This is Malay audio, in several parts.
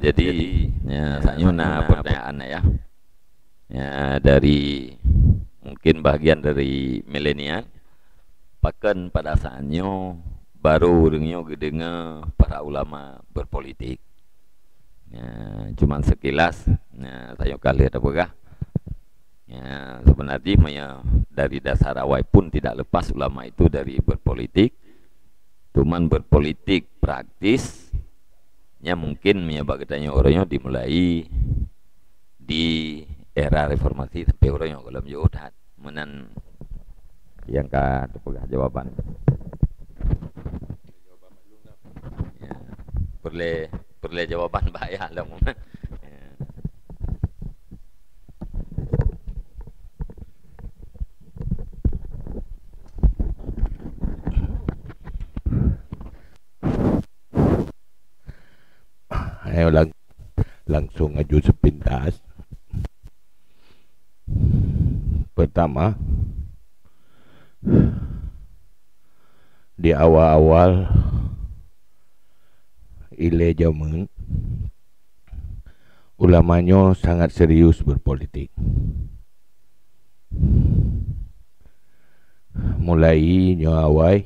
Jadi saya nak pertanyaan ya. Dari mungkin bagian dari milenial, bahkan pada saatnya baru dengar para ulama berpolitik. Cuman sekilas, saya kali ada begah. Sebenarnya dari dasar awal pun tidak lepas ulama itu dari berpolitik. Cuman berpolitik praktis mungkin menyebabkan orangnya dimulai di era reformasi sampai orangnya kalau menjauhat menan yang pegah jawaban ya, boleh jawaban bahaya lah ya. Ayo langsung aju sepintas. Pertama, di awal-awal ile zaman ulamanya sangat serius berpolitik. Mulai nyawai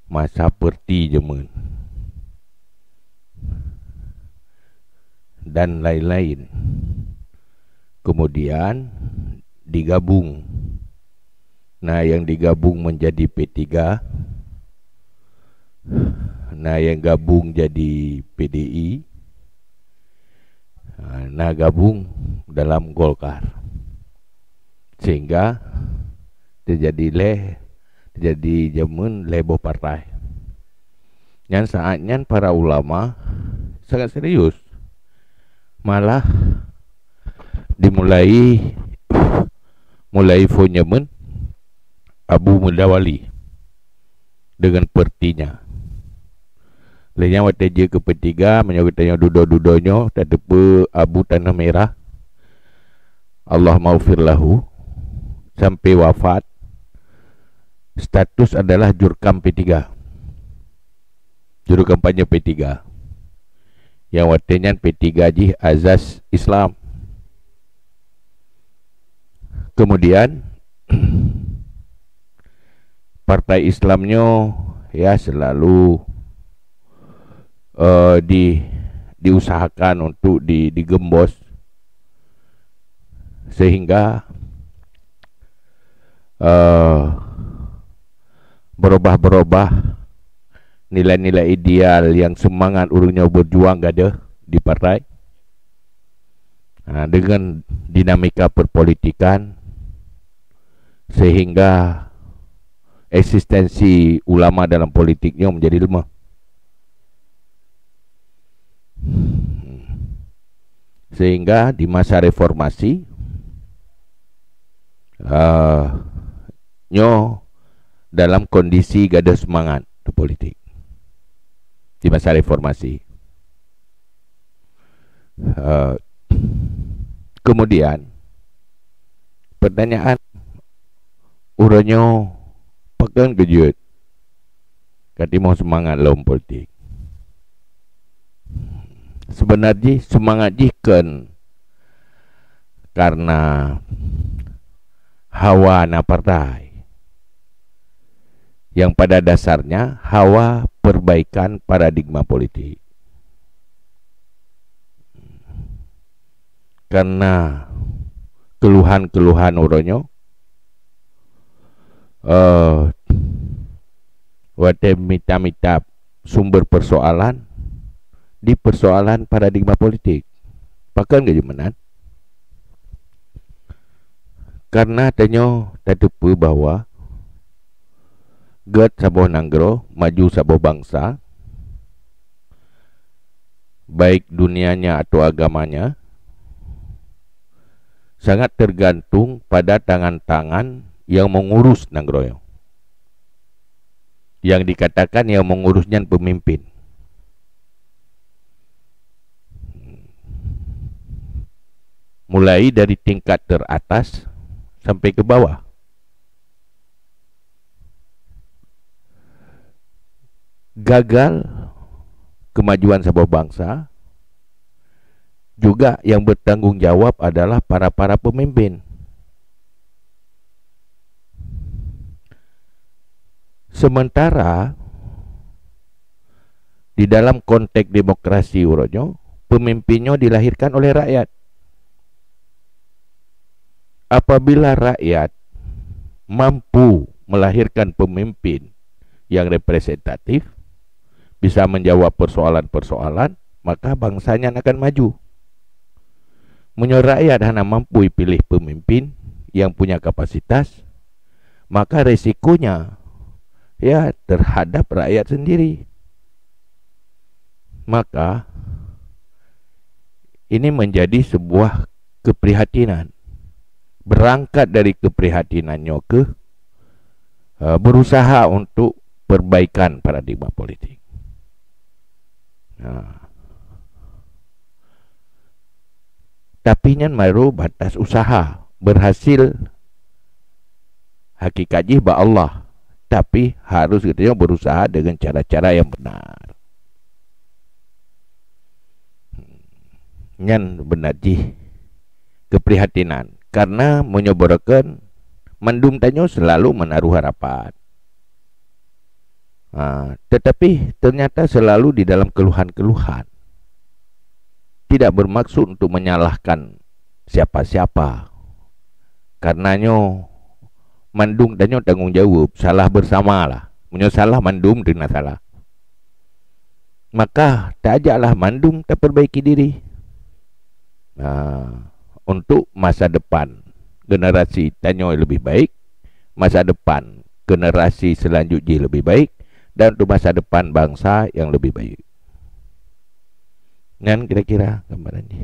masa perti zaman dan lain-lain. Kemudian digabung. Nah, yang digabung menjadi P3. Nah, yang gabung jadi PDI. Nah, gabung dalam Golkar. Sehingga terjadi zaman lebo partai. Yang saatnya para ulama sangat serius. Malah dimulai fonyamen Abu Mudawali dengan pertinya. Lainnya waktu dia ke P3 menyebutnya dudo-dudonyo tak tepe Abu Tanah Merah Allah maufir lahu sampai wafat. Status adalah jurkam P3, juru kampanye P3. Yang waktunya P3 ji azas Islam. Kemudian partai Islamnya selalu diusahakan untuk digembos sehingga berubah-berubah nilai-nilai ideal yang semangat urungnya berjuang gak ada di partai. Dengan dinamika perpolitikan sehingga eksistensi ulama dalam politiknya menjadi lemah. Sehingga di masa reformasi dalam kondisi gak ada semangat di politik di masa reformasi. Kemudian pertanyaan uranya pegang kejut kati mau semangat dalam politik. Sebenarnya semangat jikan karena hawa na partai yang pada dasarnya hawa perbaikan paradigma politik. Karena keluhan-keluhan uronyo wate mita-mita sumber persoalan di persoalan paradigma politik. Bahkan gak jumenan. Karena tanyo tadepu bahwa get saboh nanggro maju saboh bangsa, baik dunianya atau agamanya, sangat tergantung pada tangan-tangan yang mengurus nanggroyo. Yang dikatakan yang mengurusnya pemimpin. Mulai dari tingkat teratas sampai ke bawah. Gagal kemajuan sebuah bangsa, juga yang bertanggung jawab adalah para pemimpin. Sementara di dalam konteks demokrasi uronyo, pemimpinnya dilahirkan oleh rakyat. Apabila rakyat mampu melahirkan pemimpin yang representatif, bisa menjawab persoalan-persoalan, maka bangsanya akan maju. Menurut rakyat hanya mampu pilih pemimpin yang punya kapasitas, maka resikonya ya terhadap rakyat sendiri. Maka ini menjadi sebuah keprihatinan. Berangkat dari keprihatinannya ke berusaha untuk perbaikan paradigma politik. Tapi nyan maru batas usaha berhasil hakikatnya ba Allah, tapi harus kita berusaha dengan cara-cara yang benar. Nyan benar ji keprihatinan karena menyoborkan mandum tanyo selalu menaruh harapan. Tetapi ternyata selalu di dalam keluhan-keluhan. Tidak bermaksud untuk menyalahkan siapa-siapa. Karenanya mandum tanyo tanggung jawab, salah bersama lah. Menyosalah mandum dengan salah. Maka tak ajaklah mandum tak perbaiki diri. Untuk masa depan generasi tanyo lebih baik, masa depan generasi selanjutnya lebih baik, dan untuk masa depan bangsa yang lebih baik. Dan kira-kira gambarannya